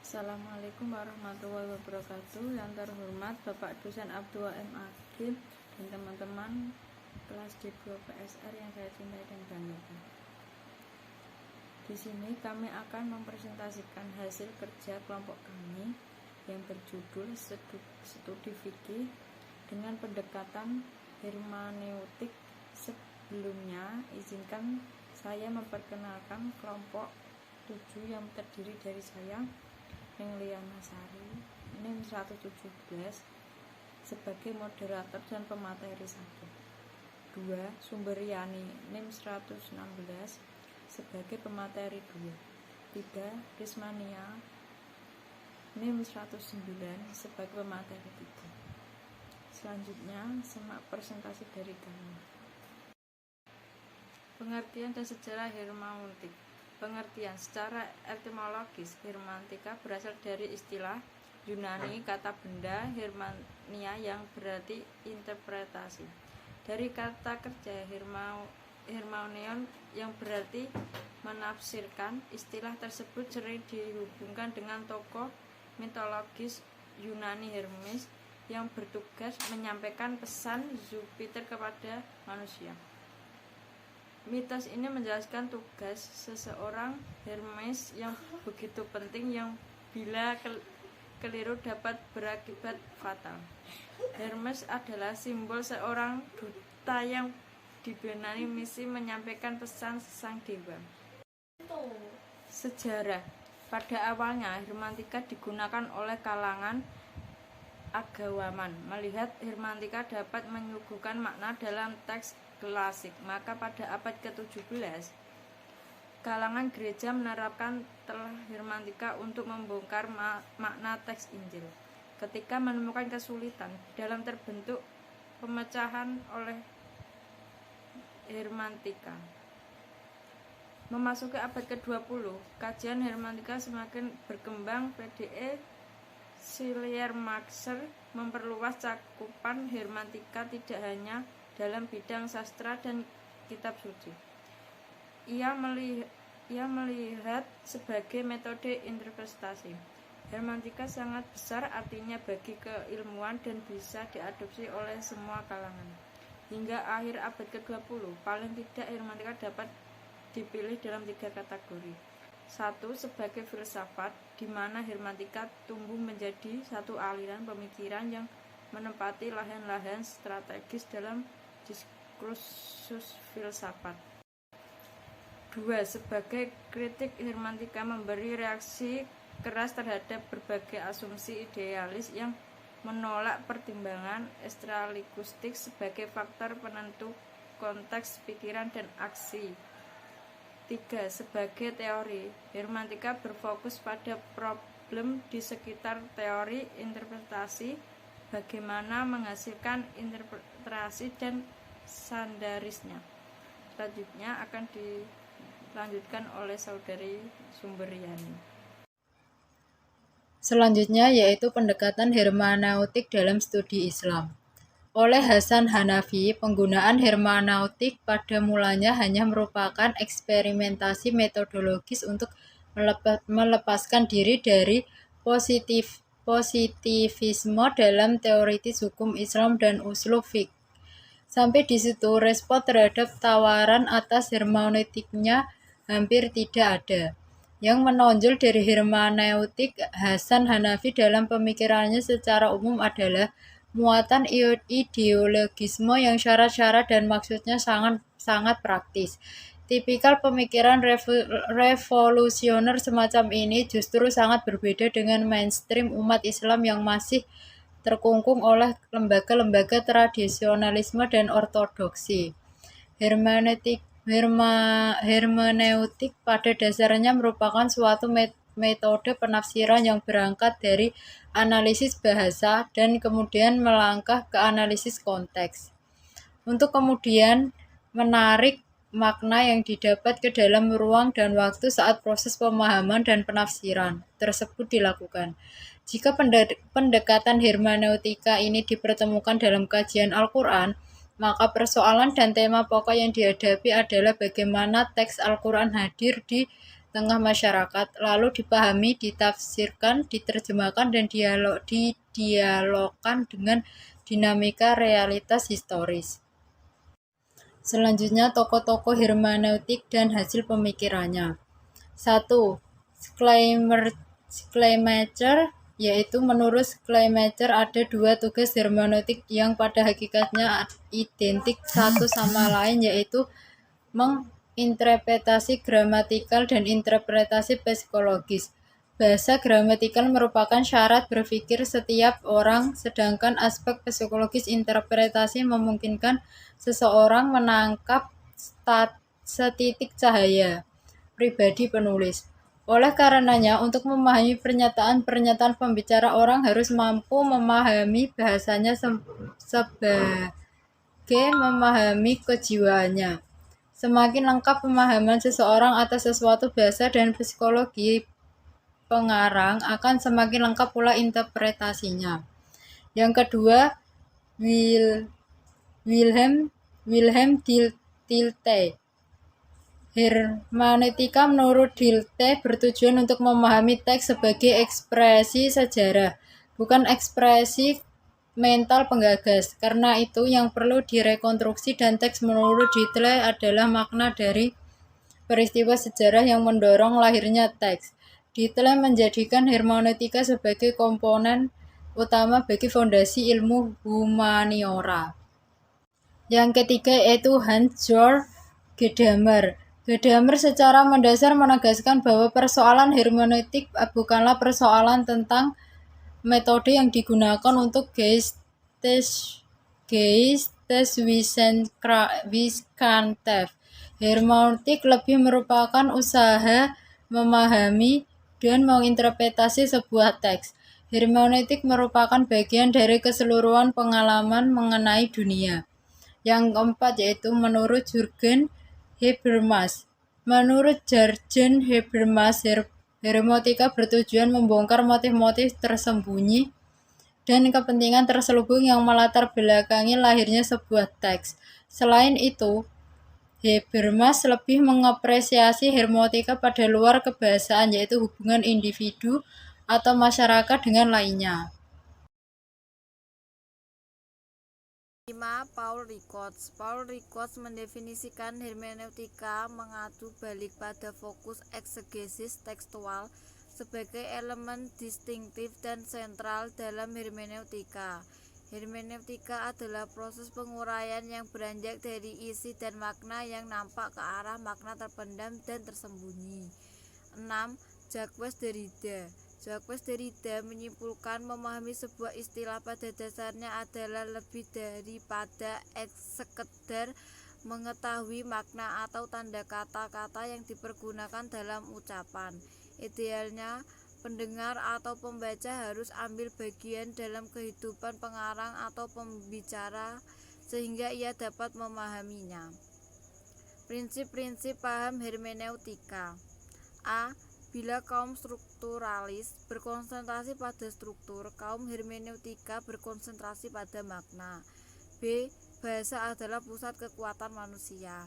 Assalamualaikum warahmatullahi wabarakatuh. Yang terhormat Bapak Dosen Abdullah M. Agil dan teman-teman kelas D2 PSR yang saya cintai dan banggakan. Di sini kami akan mempresentasikan hasil kerja kelompok kami yang berjudul Studi Fikih dengan pendekatan hermeneutik. Sebelumnya, izinkan saya memperkenalkan kelompok 7 yang terdiri dari saya, Mengliana Sari, NIM 117 sebagai moderator dan pemateri 1. 2. Sumberiani, NIM 116 sebagai pemateri 2. 3. Rismania, NIM 109 sebagai pemateri 3. Selanjutnya, simak presentasi dari kami. Pengertian dan sejarah hermeneutik. Pengertian secara etimologis, hermeneutika berasal dari istilah Yunani kata benda hermania yang berarti interpretasi. Dari kata kerja hermeneuon yang berarti menafsirkan, istilah tersebut sering dihubungkan dengan tokoh mitologis Yunani Hermes yang bertugas menyampaikan pesan Jupiter kepada manusia. Mitos ini menjelaskan tugas seseorang Hermes yang begitu penting yang bila keliru dapat berakibat fatal. Hermes adalah simbol seorang duta yang diberi misi menyampaikan pesan sang dewa. Sejarah. Pada awalnya hermeneutika digunakan oleh kalangan agamawan. Melihat hermeneutika dapat menyuguhkan makna dalam teks klasik, maka pada abad ke-17 kalangan gereja menerapkan telah hermeneutika untuk membongkar makna teks Injil. Ketika menemukan kesulitan dalam terbentuk pemecahan oleh hermeneutika, memasuki abad ke-20 kajian hermeneutika semakin berkembang. PDE Schleiermacher memperluas cakupan hermeneutika tidak hanya dalam bidang sastra dan kitab suci. Ia melihat sebagai metode interpretasi. Hermeneutika sangat besar artinya bagi keilmuan dan bisa diadopsi oleh semua kalangan. Hingga akhir abad ke-20, paling tidak hermeneutika dapat dipilih dalam 3 kategori. 1. Sebagai filsafat, di mana hermeneutika tumbuh menjadi satu aliran pemikiran yang menempati lahan-lahan strategis dalam diskursus filsafat. 2. Sebagai kritik, hermeneutika memberi reaksi keras terhadap berbagai asumsi idealis yang menolak pertimbangan ekstralinguistik sebagai faktor penentu konteks pikiran dan aksi. 3. Sebagai teori, hermeneutika berfokus pada problem di sekitar teori interpretasi, bagaimana menghasilkan interpretasi dan sandarisnya. Selanjutnya akan dilanjutkan oleh saudari Sumberiani. Selanjutnya yaitu pendekatan hermeneutik dalam studi Islam. Oleh Hasan Hanafi, penggunaan hermeneutik pada mulanya hanya merupakan eksperimentasi metodologis untuk melepaskan diri dari positivisme dalam teoritis hukum Islam dan usul fiqh. Sampai di situ, respon terhadap tawaran atas hermeneutiknya hampir tidak ada. Yang menonjol dari hermeneutik Hasan Hanafi dalam pemikirannya secara umum adalah muatan ideologisme yang syarat-syarat dan maksudnya sangat praktis. Tipikal pemikiran revolusioner semacam ini justru sangat berbeda dengan mainstream umat Islam yang masih terkungkung oleh lembaga-lembaga tradisionalisme dan ortodoksi. Hermeneutik pada dasarnya merupakan suatu metode penafsiran yang berangkat dari analisis bahasa dan kemudian melangkah ke analisis konteks, untuk kemudian menarik makna yang didapat ke dalam ruang dan waktu saat proses pemahaman dan penafsiran tersebut dilakukan. Jika pendekatan hermeneutika ini dipertemukan dalam kajian Al-Quran, maka persoalan dan tema pokok yang dihadapi adalah bagaimana teks Al-Quran hadir di tengah masyarakat, lalu dipahami, ditafsirkan, diterjemahkan, dan didialogkan dengan dinamika realitas historis. Selanjutnya, tokoh-tokoh hermeneutik dan hasil pemikirannya. 1. Schleiermacher, yaitu menurut Schleiermacher ada dua tugas hermeneutik yang pada hakikatnya identik satu sama lain, yaitu menginterpretasi gramatikal dan interpretasi psikologis. Bahasa gramatikal merupakan syarat berpikir setiap orang, sedangkan aspek psikologis interpretasi memungkinkan seseorang menangkap setitik cahaya pribadi penulis. Oleh karenanya, untuk memahami pernyataan-pernyataan pembicara, orang harus mampu memahami bahasanya sebagai memahami kejiwaannya. Semakin lengkap pemahaman seseorang atas sesuatu bahasa dan psikologi pengarang, akan semakin lengkap pula interpretasinya. Yang kedua, Wilhelm Dilthey. Hermeneutika menurut Dilthey bertujuan untuk memahami teks sebagai ekspresi sejarah, bukan ekspresi mental penggagas. Karena itu yang perlu direkonstruksi, dan teks menurut Dilthey adalah makna dari peristiwa sejarah yang mendorong lahirnya teks. Dilthey menjadikan hermeneutika sebagai komponen utama bagi fondasi ilmu humaniora. Yang ketiga yaitu Hans-Georg Gadamer. Gadamer secara mendasar menegaskan bahwa persoalan hermeneutik bukanlah persoalan tentang metode yang digunakan untuk Geisteswissenschaft. Hermeneutik lebih merupakan usaha memahami dan menginterpretasi sebuah teks. Hermeneutik merupakan bagian dari keseluruhan pengalaman mengenai dunia. Yang keempat yaitu menurut Jürgen Habermas. Menurut Jürgen Habermas, hermeneutika bertujuan membongkar motif-motif tersembunyi dan kepentingan terselubung yang melatar belakangi lahirnya sebuah teks. Selain itu, Habermas lebih mengapresiasi hermeneutika pada luar kebahasaan, yaitu hubungan individu atau masyarakat dengan lainnya. 5. Paul Ricoeur. Paul Ricoeur mendefinisikan hermeneutika mengadu balik pada fokus eksegesis tekstual sebagai elemen distintif dan sentral dalam hermeneutika. Hermeneutika adalah proses penguraian yang beranjak dari isi dan makna yang nampak ke arah makna terpendam dan tersembunyi. 6. Jacques Derrida. Jacques Derrida menyimpulkan memahami sebuah istilah pada dasarnya adalah lebih daripada sekedar mengetahui makna atau tanda kata-kata yang dipergunakan dalam ucapan. Idealnya, pendengar atau pembaca harus ambil bagian dalam kehidupan pengarang atau pembicara sehingga ia dapat memahaminya. Prinsip-prinsip paham hermeneutika. A. Bila kaum strukturalis berkonsentrasi pada struktur, kaum hermeneutika berkonsentrasi pada makna. B. Bahasa adalah pusat kekuatan manusia.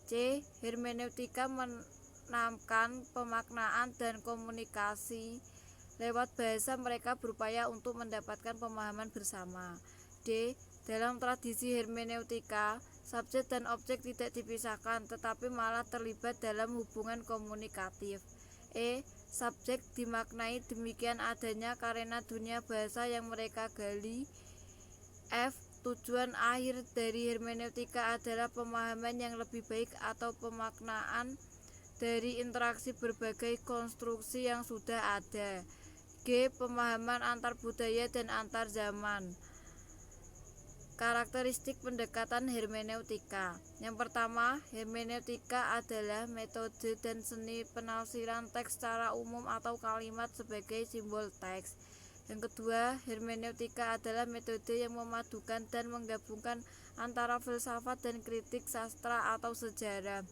C. Hermeneutika menanamkan pemaknaan dan komunikasi. Lewat bahasa mereka berupaya untuk mendapatkan pemahaman bersama. D. Dalam tradisi hermeneutika, subjek dan objek tidak dipisahkan, tetapi malah terlibat dalam hubungan komunikatif. E. Subjek dimaknai demikian adanya karena dunia bahasa yang mereka gali. F. Tujuan akhir dari hermeneutika adalah pemahaman yang lebih baik atau pemaknaan dari interaksi berbagai konstruksi yang sudah ada. G. Pemahaman antar budaya dan antar zaman. Karakteristik pendekatan hermeneutika. Yang pertama, hermeneutika adalah metode dan seni penafsiran teks secara umum atau kalimat sebagai simbol teks. Yang kedua, hermeneutika adalah metode yang memadukan dan menggabungkan antara filsafat dan kritik sastra atau sejarah.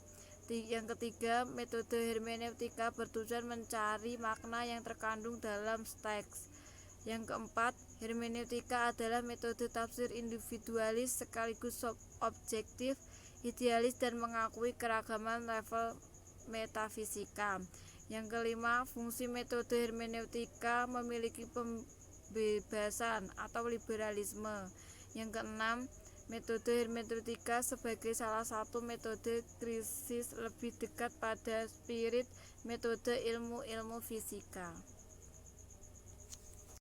Yang ketiga, metode hermeneutika bertujuan mencari makna yang terkandung dalam teks. Yang keempat, hermeneutika adalah metode tafsir individualis sekaligus objektif, idealis, dan mengakui keragaman level metafisika. Yang kelima, fungsi metode hermeneutika memiliki pembebasan atau liberalisme. Yang keenam, metode hermeneutika sebagai salah satu metode krisis lebih dekat pada spirit metode ilmu-ilmu fisika.